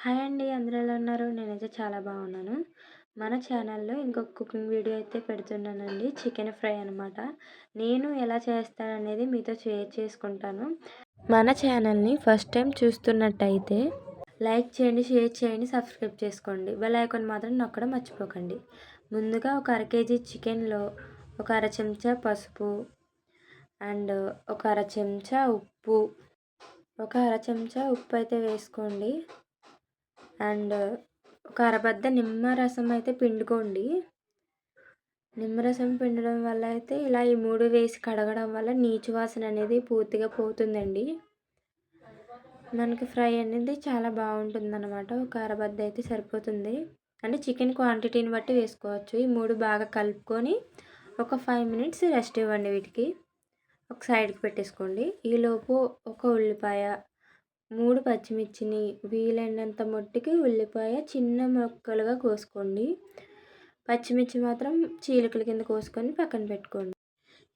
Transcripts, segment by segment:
Hi అండి. అందరూ ఎలా ఉన్నారు? నేనైతే చాలా బాగున్నాను. మన ఛానల్‌లో ఇంకొక కుకింగ్ వీడియో అయితే పెడుతున్నానండి. చికెన్ ఫ్రై అనమాట. నేను ఎలా చేస్తాననేది మీతో షేర్ చేసుకుంటాను. మన ఛానల్‌ని ఫస్ట్ టైం చూస్తున్నట్టయితే లైక్ చేయండి, షేర్ చేయండి, సబ్స్క్రైబ్ చేసుకోండి. బెల్ ఐకాన్ మాత్రం నొక్కడం మర్చిపోకండి. ముందుగా ఒక అర కేజీ చికెన్‌లో ఒక అర చెంచా పసుపు అండ్ ఒక అర చెంచా ఉప్పు, ఒక అర చెంచా ఉప్పు అయితే వేసుకోండి. అండ్ ఒక అరబద్ద నిమ్మరసం అయితే పిండుకోండి. నిమ్మరసం పిండడం వల్ల అయితే ఇలా ఈ 3 వేసి కడగడం వల్ల నీచు వాసన అనేది పూర్తిగా పోతుందండి. మనకి ఫ్రై అనేది చాలా బాగుంటుందన్నమాట. ఒక అరబద్ద అయితే సరిపోతుంది. అంటే చికెన్ క్వాంటిటీని బట్టి వేసుకోవచ్చు. ఈ 3 బాగా కలుపుకొని ఒక 5 మినిట్స్ రెస్ట్ ఇవ్వండి. వీటికి ఒక సైడ్కి పెట్టేసుకోండి. ఈలోపు ఒక ఉల్లిపాయ, 3 పచ్చిమిర్చిని వీలైనంత మట్టుకి ఉల్లిపాయ చిన్న ముక్కలుగా కోసుకోండి. పచ్చిమిర్చి మాత్రం చీలికల కింద కోసుకొని పక్కన పెట్టుకోండి.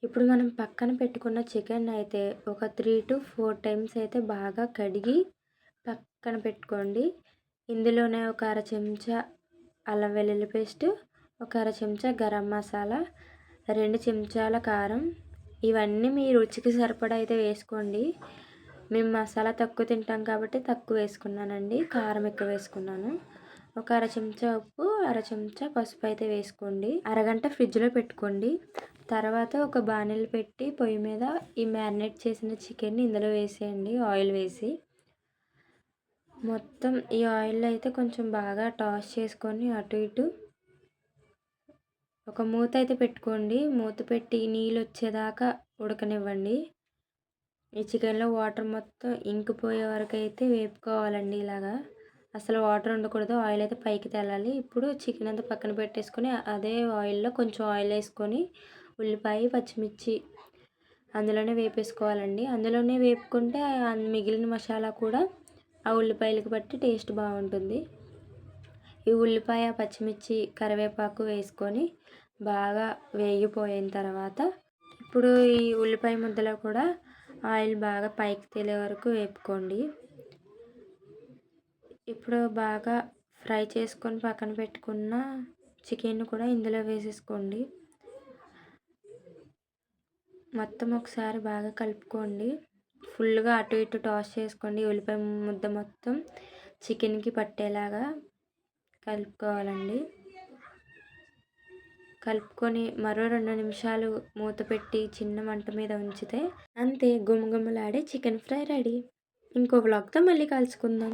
ఇప్పుడు మనం పక్కన పెట్టుకున్న చికెన్ అయితే ఒక 3 to 4 టైమ్స్ అయితే బాగా కడిగి పక్కన పెట్టుకోండి. ఇందులోనే ఒక అర చెంచా అల్లం వెల్లుల్లి పేస్ట్, ఒక అర చెంచా గరం మసాలా, 2 చెంచాల కారం, ఇవన్నీ మీ రుచికి సరిపడా అయితే వేసుకోండి. మేము మసాలా తక్కువ తింటాం కాబట్టి తక్కువ వేసుకున్నానండి. కారం ఎక్కువ వేసుకున్నాను. ఒక అర చెంచా ఉప్పు, అర చెంచా పసుపు అయితే వేసుకోండి. అరగంట ఫ్రిడ్జ్లో పెట్టుకోండి. తర్వాత ఒక బాణీలు పెట్టి పొయ్యి మీద ఈ మ్యారినేట్ చేసిన చికెన్ని ఇందులో వేసేయండి. ఆయిల్ వేసి మొత్తం ఈ ఆయిల్లో అయితే కొంచెం బాగా టాస్ చేసుకొని అటు ఇటు ఒక మూత అయితే పెట్టుకోండి. మూత పెట్టి నీళ్ళు వచ్చేదాకా ఉడకనివ్వండి. ఈ చికెన్లో వాటర్ మొత్తం ఇంకిపోయే వరకు అయితే వేపుకోవాలండి. ఇలాగా అసలు వాటర్ ఉండకూడదు. ఆయిల్ అయితే పైకి తేలాలి. ఇప్పుడు చికెన్ అంతా పక్కన పెట్టేసుకొని అదే ఆయిల్లో కొంచెం ఆయిల్ వేసుకొని ఉల్లిపాయ, పచ్చిమిర్చి అందులోనే వేపేసుకోవాలండి. అందులోనే వేపుకుంటే మిగిలిన మసాలా కూడా ఆ ఉల్లిపాయలకు బట్టి టేస్ట్ బాగుంటుంది. ఈ ఉల్లిపాయ, పచ్చిమిర్చి, కరివేపాకు వేసుకొని బాగా వేగిపోయిన తర్వాత ఇప్పుడు ఈ ఉల్లిపాయ ముద్దలో కూడా ఆయిల్ బాగా పైకి తేలే వరకు వేపుకోండి. ఇప్పుడు బాగా ఫ్రై చేసుకొని పక్కన పెట్టుకున్న చికెన్ కూడా ఇందులో వేసేసుకోండి. మొత్తం ఒకసారి బాగా కలుపుకోండి. ఫుల్గా అటు ఇటు టాస్ చేసుకోండి. ఉల్లిపాయ ముద్ద మొత్తం చికెన్కి పట్టేలాగా కలుపుకోవాలండి. కలుపుకొని మరో 2 నిమిషాలు మూత పెట్టి చిన్న మంట మీద ఉంచితే అంతే, గుమగుమలాడే చికెన్ ఫ్రై రెడీ. ఇంకో వ్లాగ్తో మళ్ళీ కలుసుకుందాం.